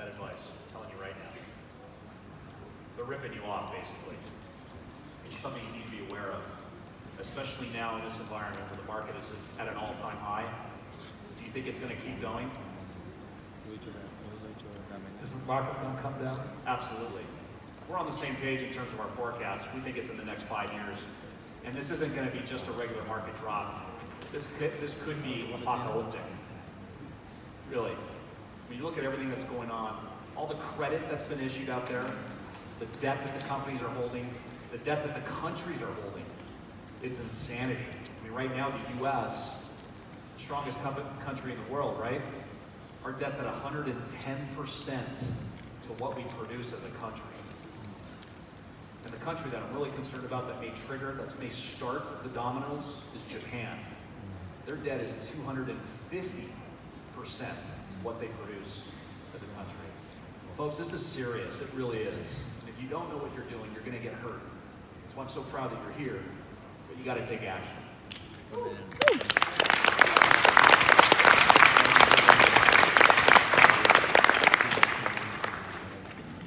bad advice. I'm telling you right now. They're ripping you off, basically. It's something you need to be aware of, especially now in this environment where the market is at an all-time high. Do you think it's going to keep going? Is the market going to come down? Absolutely. We're on the same page in terms of our forecast. We think it's in the next 5 years. And this isn't going to be just a regular market drop. This could be apocalyptic. Really. When you look at everything that's going on, all the credit that's been issued out there, the debt that the companies are holding, the debt that the countries are holding, it's insanity. I mean, right now, the U.S., strongest country in the world, right? Our debt's at 110% to what we produce as a country. And the country that I'm really concerned about that may start the dominoes is Japan. Their debt is 250% to what they produce as a country. Folks, this is serious. It really is. And if you don't know what you're doing, you're going to get hurt. That's why I'm so proud that you're here. But you got to take action.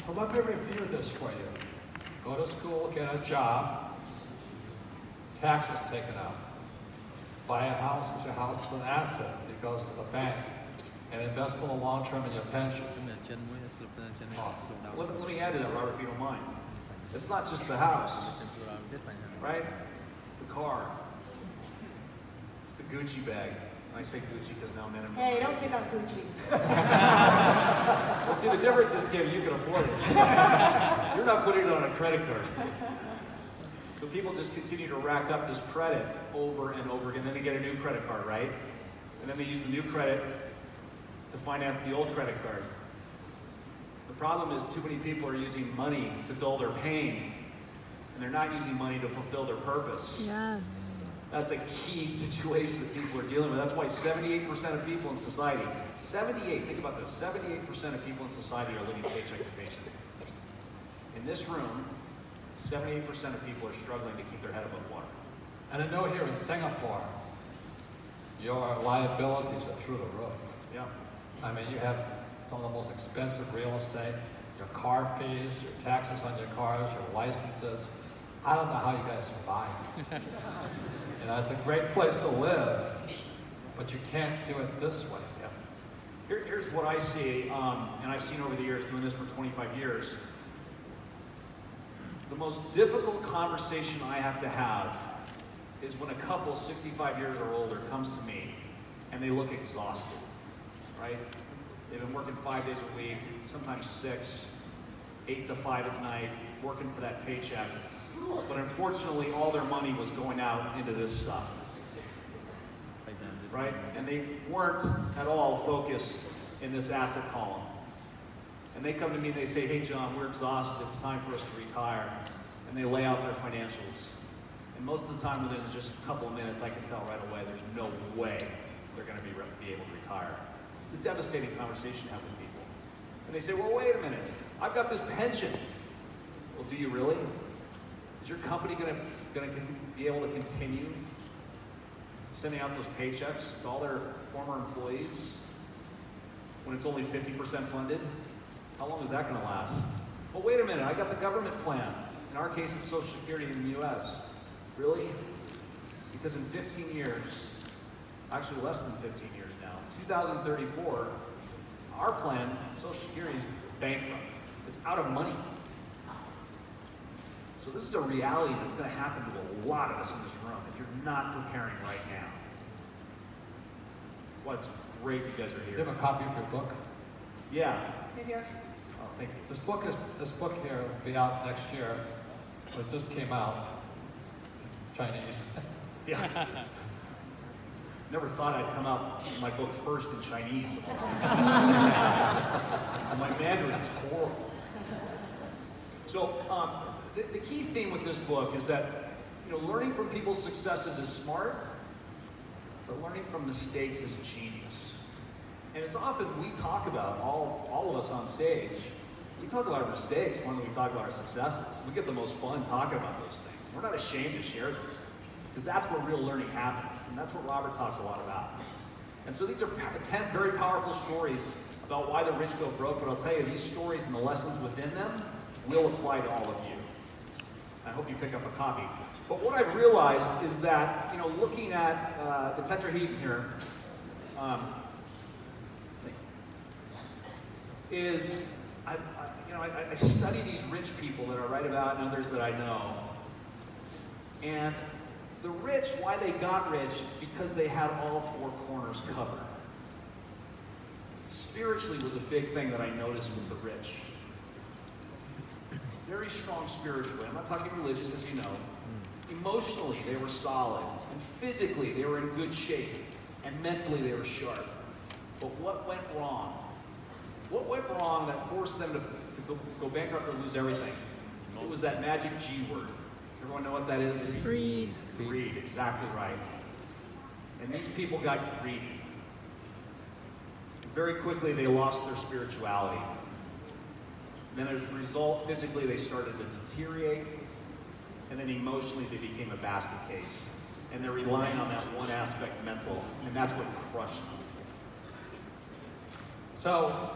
So let me review this for you. Go to school, get a job, taxes taken out. Buy a house, because your house is an asset. It goes to the bank. And invest for the long term in your pension. Let me add to that, Robert, if you don't mind. It's not just the house, right? It's the car. It's the Gucci bag. I say Gucci because now men and women. Hey, don't pick on Gucci. Well, see, the difference is, Kim, you can afford it. You're not putting it on a credit card. So people just continue to rack up this credit over and over again. Then they get a new credit card, right? And then they use the new credit to finance the old credit card. The problem is too many people are using money to dull their pain, and they're not using money to fulfill their purpose. Yes. That's a key situation that people are dealing with. That's why 78% of people in society, think about this, 78% of people in society are living paycheck to paycheck. In this room, 78% of people are struggling to keep their head above water. And I know here in Singapore, your liabilities are through the roof. Yeah. I mean, you have some of the most expensive real estate, your car fees, your taxes on your cars, your licenses. I don't know how you guys survive. You know, it's a great place to live, but you can't do it this way. Yeah. Here's what I see, and I've seen over the years, doing this for 25 years. The most difficult conversation I have to have is when a couple 65 years or older comes to me and they look exhausted, right? They've been working 5 days a week, sometimes 6, 8 to 5 at night, working for that paycheck. But unfortunately, all their money was going out into this stuff, right? And they weren't at all focused in this asset column. And they come to me and they say, hey, John, we're exhausted. It's time for us to retire. And they lay out their financials. And most of the time, within just a couple of minutes, I can tell right away there's no way they're going to be able to retire. It's a devastating conversation to have with people. And they say, well, wait a minute. I've got this pension. Well, do you really? Is your company going to be able to continue sending out those paychecks to all their former employees when it's only 50% funded? How long is that going to last? Well, wait a minute. I got the government plan. In our case, it's Social Security in the U.S. Really? Because in 15 years, actually less than 15 years now, 2034, our plan, Social Security, is bankrupt. It's out of money. So this is a reality that's going to happen to a lot of us in this room if you're not preparing right now. That's why it's great you guys are Do here. you have a copy of your book? Yeah. Maybe our Oh, thank you. This book here will be out next year, but it just came out in Chinese. Yeah. Never thought I'd come out with my book first in Chinese. My Mandarin is horrible. So the key theme with this book is that learning from people's successes is smart, but learning from mistakes is genius. And it's often we talk about, all of us on stage, we talk about our mistakes more than we talk about our successes. We get the most fun talking about those things. We're not ashamed to share them, because that's where real learning happens, and that's what Robert talks a lot about. And so these are 10 very powerful stories about why the rich go broke, but I'll tell you, these stories and the lessons within them will apply to all of you. I hope you pick up a copy. But what I've realized is that, looking at the tetrahedron here, is I study these rich people that I write about and others that I know. And the rich, why they got rich, is because they had all four corners covered. Spiritually was a big thing that I noticed with the rich. Very strong spiritually. I'm not talking religious, as you know. Emotionally, they were solid. And physically, they were in good shape. And mentally, they were sharp. But what went wrong? What went wrong that forced them to go bankrupt or lose everything? It was that magic G word. Everyone know what that is? Greed. Greed, exactly right. And these people got greedy. Very quickly, they lost their spirituality. And then as a result, physically, they started to deteriorate. And then emotionally, they became a basket case. And they're relying on that one aspect, mental. And that's what crushed them. So,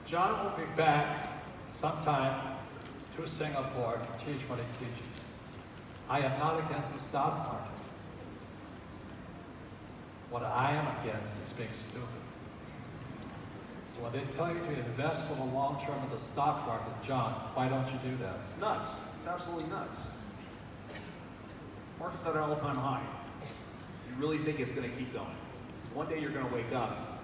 John will be back sometime to Singapore to teach what he teaches. I am not against the stock market. What I am against is being stupid. So when they tell you to invest for the long term in the stock market, John, why don't you do that? It's nuts. It's absolutely nuts. Market's at an all-time high. You really think it's going to keep going? One day you're going to wake up,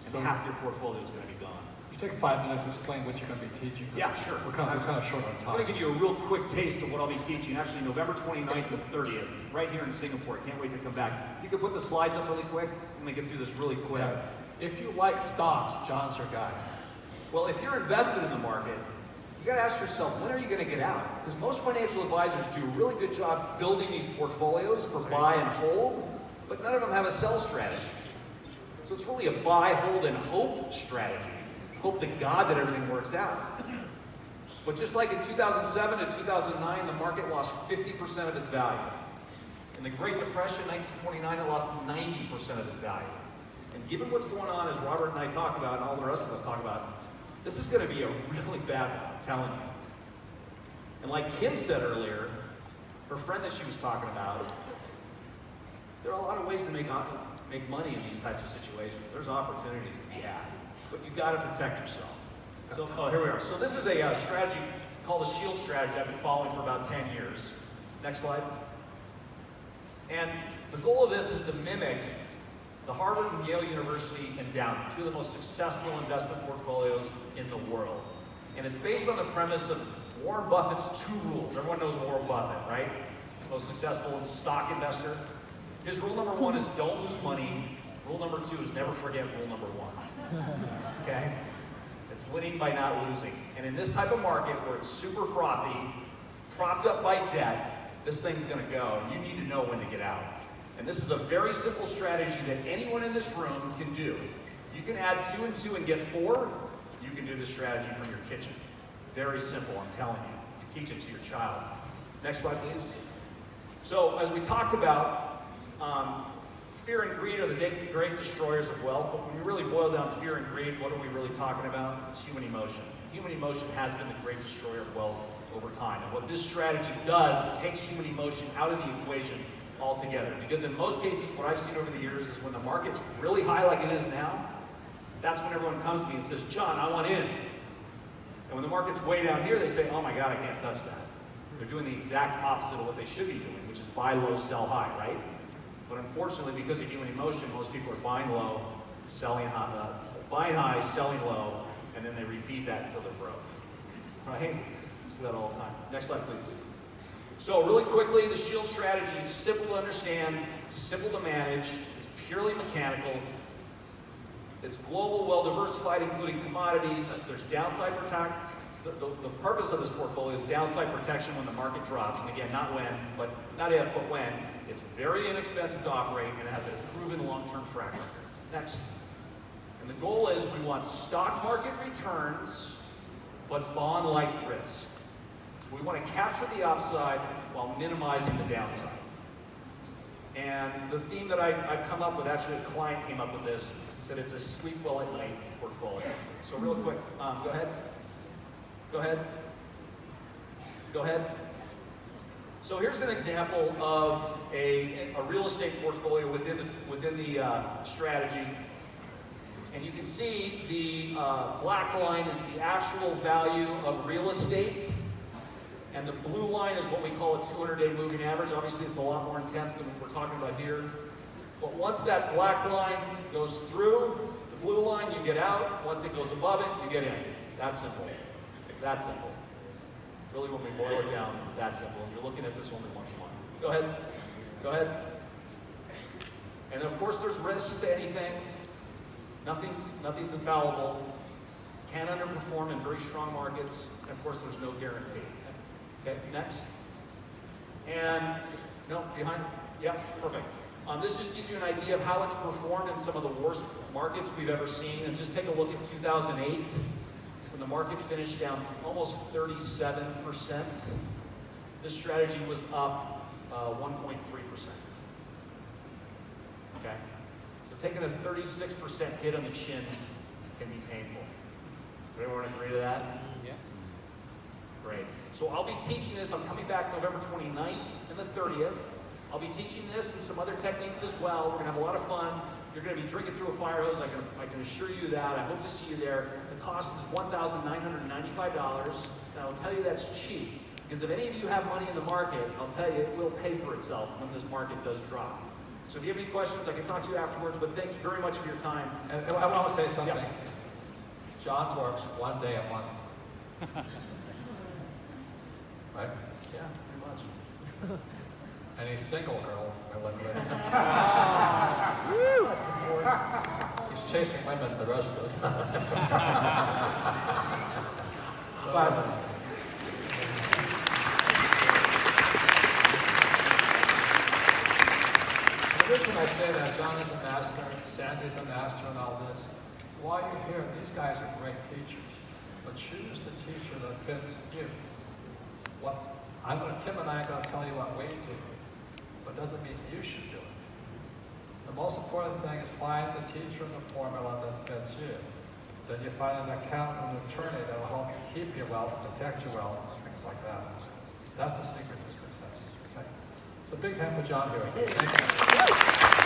and half your portfolio is going to be gone. Just take 5 minutes to explain what you're going to be teaching. Yeah, sure. We're kind of short on I'm time. going to give you a real quick taste of what I'll be teaching. Actually, November 29th and 30th, right here in Singapore. Can't wait to come back. If you could put the slides up really quick, I'm going to get through this really quick. Yeah. If you like stocks, John's your guy. Well, if you're invested in the market, you got to ask yourself, when are you going to get out? Because most financial advisors do a really good job building these portfolios for buy and hold, but none of them have a sell strategy. So it's really a buy, hold, and hope strategy. Hope to God that everything works out. But just like in 2007 to 2009, the market lost 50% of its value. In the Great Depression, 1929, it lost 90% of its value. And given what's going on, as Robert and I talk about, and all the rest of us talk about, this is going to be a really bad one, I'm telling you. And like Kim said earlier, her friend that she was talking about, there are a lot of ways to make money in these types of situations. There's opportunities to be had, but you got to protect yourself. So, here we are. So this is a strategy called the SHIELD strategy I've been following for about 10 years. Next slide. And the goal of this is to mimic the Harvard and Yale University endowment, two of the most successful investment portfolios in the world. And it's based on the premise of Warren Buffett's two rules. Everyone knows Warren Buffett, right? Most successful stock investor. His rule number one is don't lose money. Rule number two is never forget rule number one. Okay? It's winning by not losing. And in this type of market where it's super frothy, propped up by debt, this thing's going to go. And you need to know when to get out. And this is a very simple strategy that anyone in this room can do. You can add 2 and 2 and get 4. You can do this strategy from your kitchen. Very simple, I'm telling you. You teach it to your child. Next slide, please. So, as we talked about, fear and greed are the great destroyers of wealth, but when you really boil down fear and greed, what are we really talking about? It's human emotion. Human emotion has been the great destroyer of wealth over time. And what this strategy does is it takes human emotion out of the equation altogether. Because in most cases, what I've seen over the years is when the market's really high like it is now, that's when everyone comes to me and says, John, I want in. And when the market's way down here, they say, oh my God, I can't touch that. They're doing the exact opposite of what they should be doing, which is buy low, sell high, right? But unfortunately, because of human emotion, most people are buying low, selling high, buying high, selling low, and then they repeat that until they're broke, right? You see that all the time. Next slide, please. So really quickly, the SHIELD strategy is simple to understand, simple to manage, it's purely mechanical, it's global, well-diversified, including commodities, there's downside protection. The purpose of this portfolio is downside protection when the market drops, and again, not when, but not if, but when. It's very inexpensive to operate, and it has a proven long-term track record. Next. And the goal is we want stock market returns, but bond-like risk. So we want to capture the upside while minimizing the downside. And the theme that I've come up with, actually a client came up with this, said it's a sleep well at night portfolio. So real quick, go ahead. Go ahead. Go ahead. So here's an example of a real estate portfolio within the strategy. And you can see the black line is the actual value of real estate. And the blue line is what we call a 200-day moving average. Obviously, it's a lot more intense than what we're talking about here. But once that black line goes through the blue line, you get out. Once it goes above it, you get in. That simple. It's that simple. Really, when we boil it down, it's that simple. And you're looking at this only once a month. Go ahead. Go ahead. And of course, there's risks to anything. Nothing's infallible. Can underperform in very strong markets. And of course, there's no guarantee. Okay, next. And, no, behind. Yep, perfect. This just gives you an idea of how it's performed in some of the worst markets we've ever seen. And just take a look at 2008, when the market finished down almost 37%. This strategy was up 1.3%. Okay? So taking a 36% hit on the chin can be painful. Does everyone agree to that? Yeah. Great. So I'll be teaching this. I'm coming back November 29th and the 30th. I'll be teaching this and some other techniques as well. We're going to have a lot of fun. You're going to be drinking through a fire hose. I can assure you that. I hope to see you there. The cost is $1,995. And I'll tell you that's cheap. Because if any of you have money in the market, I'll tell you it will pay for itself when this market does drop. So if you have any questions, I can talk to you afterwards. But thanks very much for your time. And I want to say something. Yep. John works 1 day a month. Right? Yeah, pretty much. And he's single, girl. He's chasing women the rest of the time. But the reason I say that, John is a master, Sandy's a master in all this. While you're here, these guys are great teachers. But choose the teacher that fits you. Tim and I are going to tell you what we do, but doesn't mean you should do it. The most important thing is find the teacher and the formula that fits you. Then you find an accountant and attorney that will help you keep your wealth, protect your wealth, and things like that. That's the secret to success. Okay? So big hand for John here. Thank you.